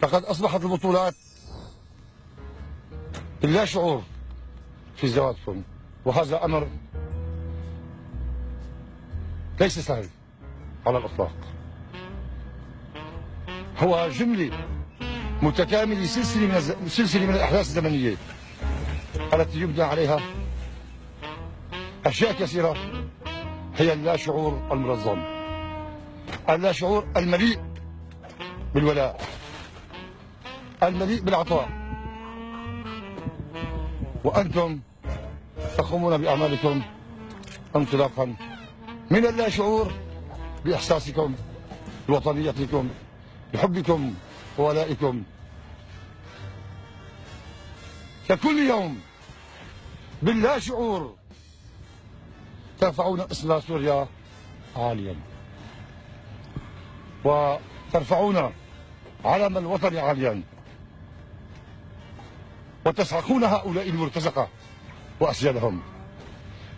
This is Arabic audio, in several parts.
لقد أصبحت البطولات باللا شعور في زواجكم، وهذا أمر ليس سهل على الإطلاق. هو جملة متكاملة، سلسلة من الأحداث الزمنية التي يبنى عليها أشياء كثيرة، هي اللا شعور المنظم، اللا شعور المليء بالولاء، المليء بالعطاء، وأنتم تقومون بأعمالكم انطلاقا من اللا شعور بإحساسكم بوطنيتكم، بحبكم وولائكم. ككل يوم باللا شعور ترفعون اسم سوريا عاليا، وترفعون علم الوطن عاليا، وتسحقون هؤلاء المرتزقة وأسيادهم.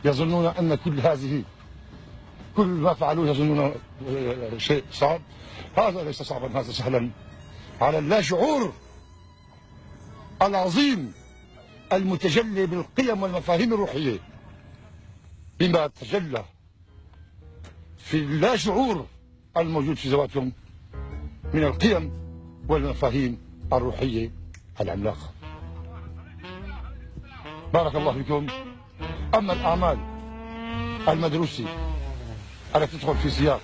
يظنون أن كل ما فعلوه يظنون شيء صعب. هذا ليس صعبا، هذا سهلا على اللا شعور العظيم المتجلي بالقيم والمفاهيم الروحية، بما تجلى في اللا شعور الموجود في زواجكم من القيم والمفاهيم الروحية العملاقة. بارك الله فيكم. أما الأعمال المدروسة التي تدخل في سياق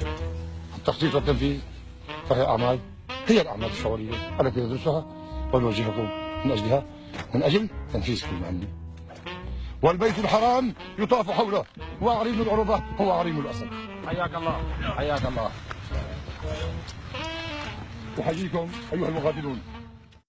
التخطيط والتنفيذ هي الأعمال الشعورية التي ندرسها ونوجهكم من أجل تنفيذ كل مهمة. والبيت الحرام يطاف حوله، وعريم العروبة هو عريم الأسد. حياك الله، حياك الله. أحييكم أيها المغادرون.